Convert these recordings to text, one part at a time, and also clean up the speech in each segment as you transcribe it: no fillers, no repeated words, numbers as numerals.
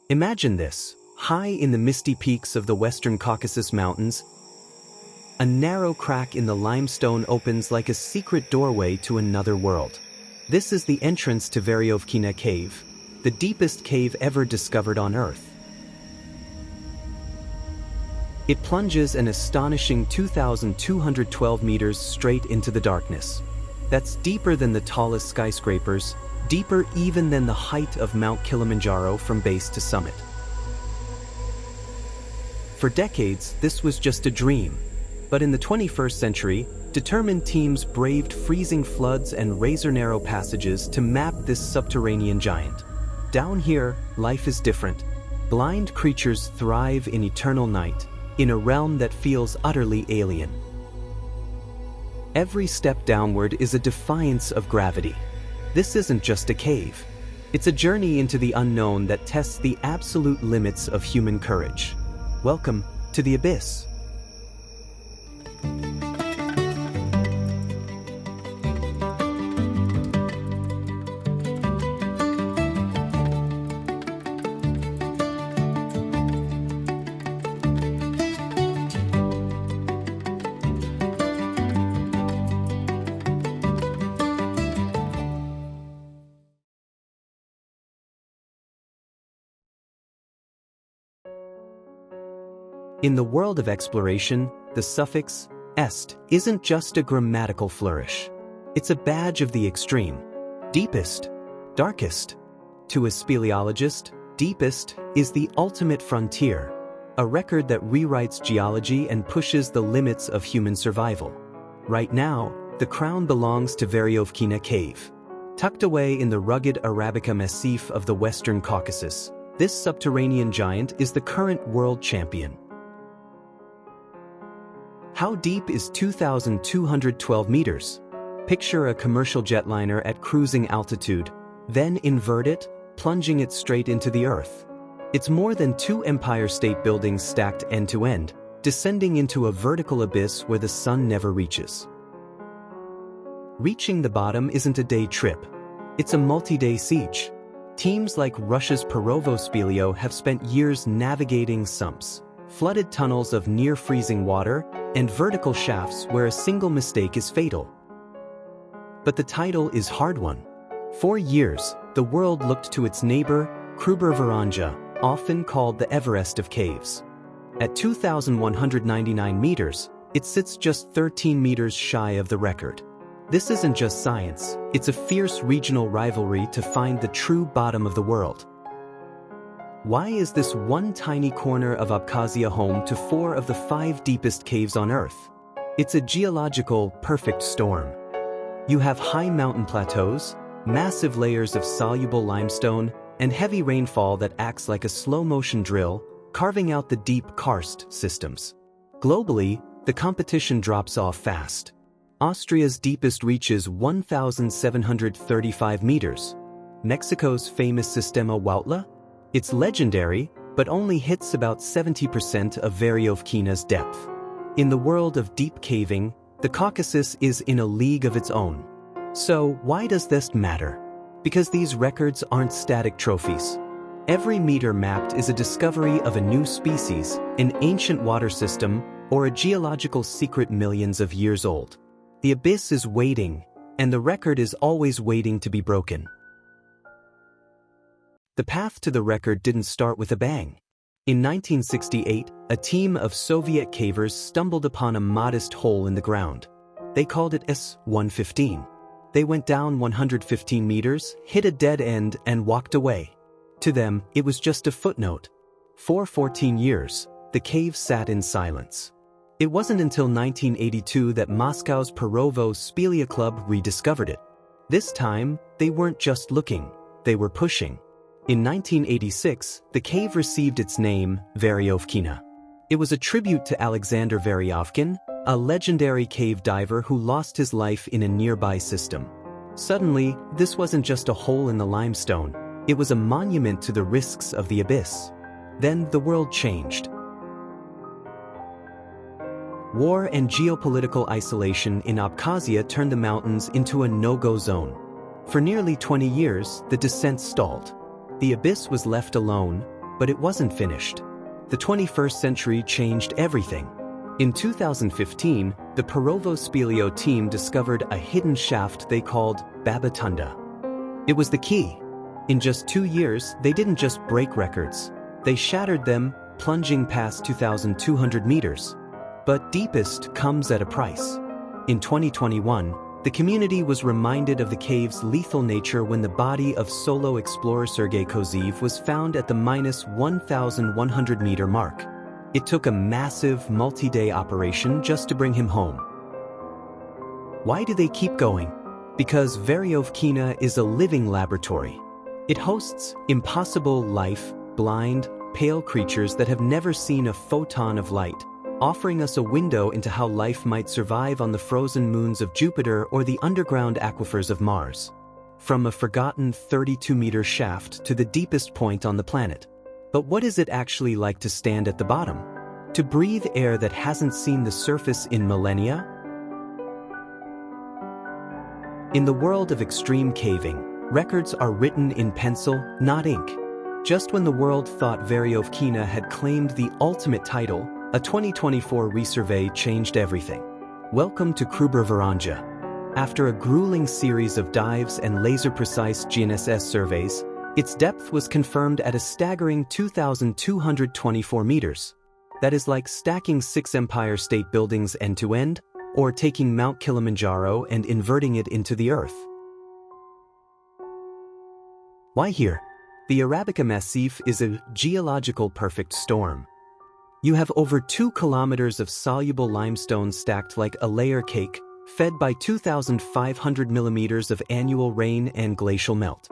Imagine this, high in the misty peaks of the Western Caucasus Mountains, a narrow crack in the limestone opens like a secret doorway to another world. This is the entrance to Veryovkina Cave, the deepest cave ever discovered on Earth. It plunges an astonishing 2,212 meters straight into the darkness. That's deeper than the tallest skyscrapers, deeper even than the height of Mount Kilimanjaro from base to summit. For decades, this was just a dream. But in the 21st century, determined teams braved freezing floods and razor-narrow passages to map this subterranean giant. Down here, life is different. Blind creatures thrive in eternal night, in a realm that feels utterly alien. Every step downward is a defiance of gravity. This isn't just a cave. It's a journey into the unknown that tests the absolute limits of human courage. Welcome to the abyss. In the world of exploration, the suffix est isn't just a grammatical flourish. It's a badge of the extreme. Deepest, darkest. To a speleologist, deepest is the ultimate frontier, a record that rewrites geology and pushes the limits of human survival. Right now, the crown belongs to Veryovkina Cave. Tucked away in the rugged Arabika Massif of the Western Caucasus, this subterranean giant is the current world champion. How deep is 2,212 meters? Picture a commercial jetliner at cruising altitude, then invert it, plunging it straight into the earth. It's more than 2 Empire State Buildings stacked end to end, descending into a vertical abyss where the sun never reaches. Reaching the bottom isn't a day trip. It's a multi-day siege. Teams like Russia's Perovo have spent years navigating sumps, flooded tunnels of near-freezing water, and vertical shafts where a single mistake is fatal. But the title is hard-won. For years, the world looked to its neighbor, Kruber-Voronja, often called the Everest of caves. At 2,199 meters, it sits just 13 meters shy of the record. This isn't just science, it's a fierce regional rivalry to find the true bottom of the world. Why is this one tiny corner of Abkhazia home to 4 of the 5 deepest caves on Earth? It's a geological perfect storm. You have high mountain plateaus, massive layers of soluble limestone, and heavy rainfall that acts like a slow-motion drill, carving out the deep karst systems. Globally, the competition drops off fast. Austria's deepest reaches 1,735 meters. Mexico's famous Sistema it's legendary, but only hits about 70% of Veryovkina's depth. In the world of deep caving, the Caucasus is in a league of its own. So, why does this matter? Because these records aren't static trophies. Every meter mapped is a discovery of a new species, an ancient water system, or a geological secret millions of years old. The abyss is waiting, and the record is always waiting to be broken. The path to the record didn't start with a bang. In 1968, a team of Soviet cavers stumbled upon a modest hole in the ground. They called it S-115. They went down 115 meters, hit a dead end, and walked away. To them, it was just a footnote. For 14 years, the cave sat in silence. It wasn't until 1982 that Moscow's Perovo Spelia Club rediscovered it. This time, they weren't just looking, they were pushing. In 1986, the cave received its name, Veryovkina. It was a tribute to Alexander Veryovkin, a legendary cave diver who lost his life in a nearby system. Suddenly, this wasn't just a hole in the limestone, it was a monument to the risks of the abyss. Then the world changed. War and geopolitical isolation in Abkhazia turned the mountains into a no-go zone. For nearly 20 years, the descent stalled. The abyss was left alone, But it wasn't finished. The 21st century changed everything. In 2015, the Kruber-Voronja team discovered a hidden shaft they called Babatunda. It was the key. In just 2 years, they didn't just break records. They shattered them, plunging past 2,200 meters. But deepest comes at a price. In 2021, the community was reminded of the cave's lethal nature when the body of solo explorer Sergei Kozev was found at the -1,100-meter mark. It took a massive, multi-day operation just to bring him home. Why do they keep going? Because Veryovkina is a living laboratory. It hosts impossible life, blind, pale creatures that have never seen a photon of light, offering us a window into how life might survive on the frozen moons of Jupiter or the underground aquifers of Mars. From a forgotten 32-meter shaft to the deepest point on the planet. But what is it actually like to stand at the bottom? To breathe air that hasn't seen the surface in millennia? In the world of extreme caving, records are written in pencil, not ink. Just when the world thought Veryovkina had claimed the ultimate title, a 2024 resurvey changed everything. Welcome to Kruber-Voronja. After a grueling series of dives and laser-precise GNSS surveys, its depth was confirmed at a staggering 2,224 meters. That is like stacking 6 Empire State Buildings end-to-end, or taking Mount Kilimanjaro and inverting it into the earth. Why here? The Arabika Massif is a geological perfect storm. You have over 2 kilometers of soluble limestone stacked like a layer cake, fed by 2,500 millimeters of annual rain and glacial melt.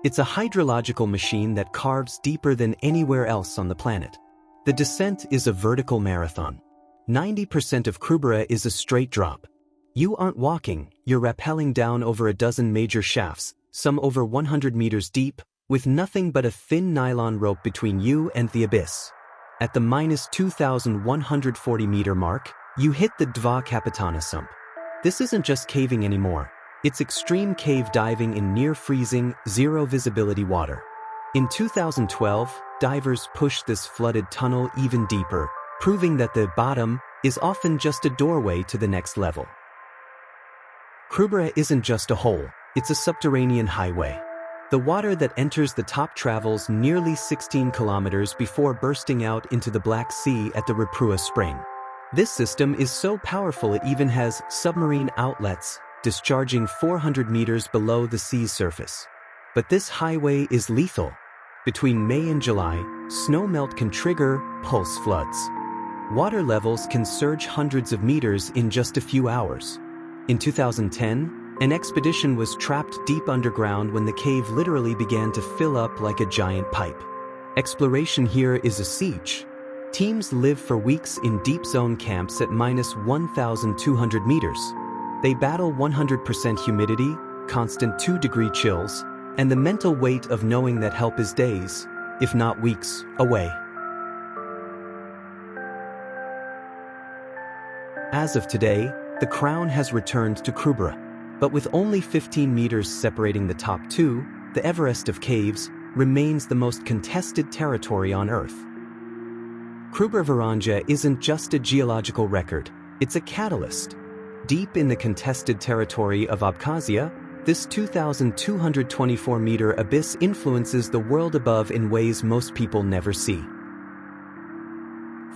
It's a hydrological machine that carves deeper than anywhere else on the planet. The descent is a vertical marathon. 90% of Krubera is a straight drop. You aren't walking, you're rappelling down over a dozen major shafts, some over 100 meters deep, with nothing but a thin nylon rope between you and the abyss. At the -2,140-meter mark, you hit the Dva Kapitana sump. This isn't just caving anymore. It's extreme cave diving in near-freezing, zero-visibility water. In 2012, divers pushed this flooded tunnel even deeper, proving that the bottom is often just a doorway to the next level. Krubera isn't just a hole, it's a subterranean highway. The water that enters the top travels nearly 16 kilometers before bursting out into the Black Sea at the Reprua Spring. This system is so powerful it even has submarine outlets, discharging 400 meters below the sea's surface. But this highway is lethal. Between May and July, snowmelt can trigger pulse floods. Water levels can surge hundreds of meters in just a few hours. In 2010, an expedition was trapped deep underground when the cave literally began to fill up like a giant pipe. Exploration here is a siege. Teams live for weeks in deep zone camps at -1,200 meters. They battle 100% humidity, constant 2-degree chills, and the mental weight of knowing that help is days, if not weeks, away. As of today, the crown has returned to Krubera. But with only 15 meters separating the top two, the Everest of caves remains the most contested territory on Earth. Kruber-Voronja isn't just a geological record, it's a catalyst. Deep in the contested territory of Abkhazia, this 2,224-meter abyss influences the world above in ways most people never see.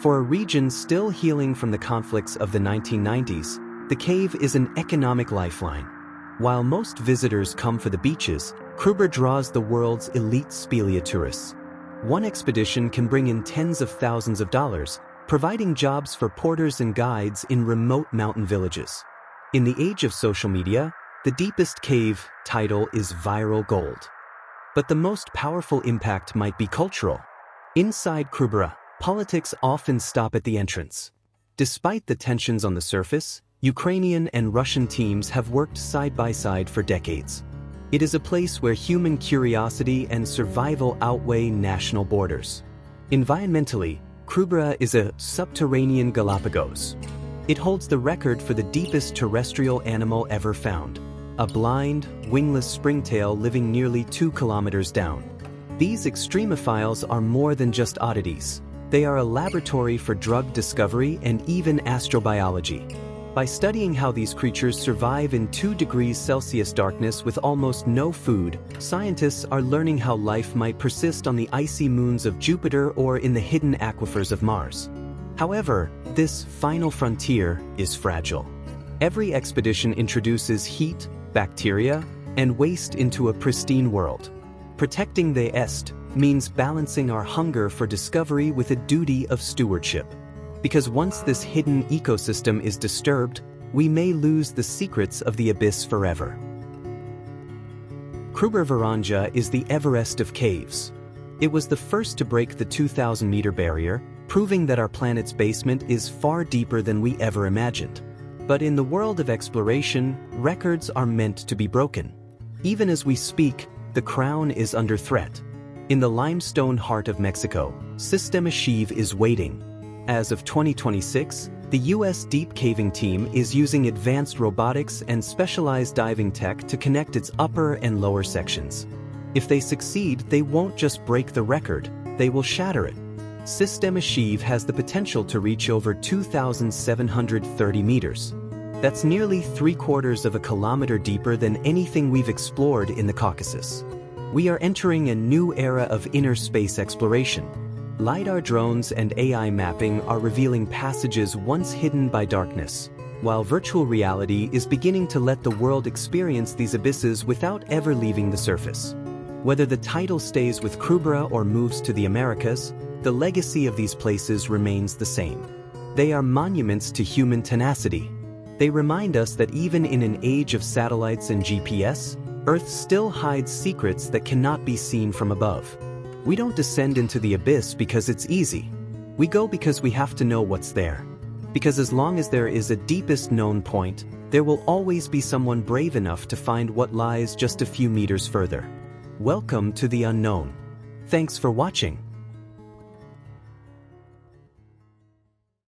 For a region still healing from the conflicts of the 1990s, the cave is an economic lifeline. While most visitors come for the beaches, Krubera draws the world's elite speleotourists. One expedition can bring in tens of thousands of dollars, providing jobs for porters and guides in remote mountain villages. In the age of social media, the deepest cave title is viral gold. But the most powerful impact might be cultural. Inside Krubera, politics often stop at the entrance. Despite the tensions on the surface, Ukrainian and Russian teams have worked side by side for decades. It is a place where human curiosity and survival outweigh national borders. Environmentally, Krubera is a subterranean Galapagos. It holds the record for the deepest terrestrial animal ever found, a blind, wingless springtail living nearly 2 kilometers down. These extremophiles are more than just oddities. They are a laboratory for drug discovery and even astrobiology. By studying how these creatures survive in 2 degrees Celsius darkness with almost no food, scientists are learning how life might persist on the icy moons of Jupiter or in the hidden aquifers of Mars. However, this final frontier is fragile. Every expedition introduces heat, bacteria, and waste into a pristine world. Protecting the Est means balancing our hunger for discovery with a duty of stewardship. Because once this hidden ecosystem is disturbed, we may lose the secrets of the abyss forever. Kruber-Voronja is the Everest of caves. It was the first to break the 2,000-meter barrier, proving that our planet's basement is far deeper than we ever imagined. But in the world of exploration, records are meant to be broken. Even as we speak, the crown is under threat. In the limestone heart of Mexico, Sistema Cheve is waiting. As of 2026, the U.S. deep caving team is using advanced robotics and specialized diving tech to connect its upper and lower sections. If they succeed, they won't just break the record, they will shatter it. Sistema Cheve has the potential to reach over 2,730 meters. That's nearly 3/4 of a kilometer deeper than anything we've explored in the Caucasus. We are entering a new era of inner space exploration. LiDAR drones and AI mapping are revealing passages once hidden by darkness, while virtual reality is beginning to let the world experience these abysses without ever leaving the surface. Whether the title stays with Krubera or moves to the Americas, the legacy of these places remains the same. They are monuments to human tenacity. They remind us that even in an age of satellites and GPS, Earth still hides secrets that cannot be seen from above. We don't descend into the abyss because it's easy. We go because we have to know what's there. Because as long as there is a deepest known point, there will always be someone brave enough to find what lies just a few meters further. Welcome to the unknown. Thanks for watching.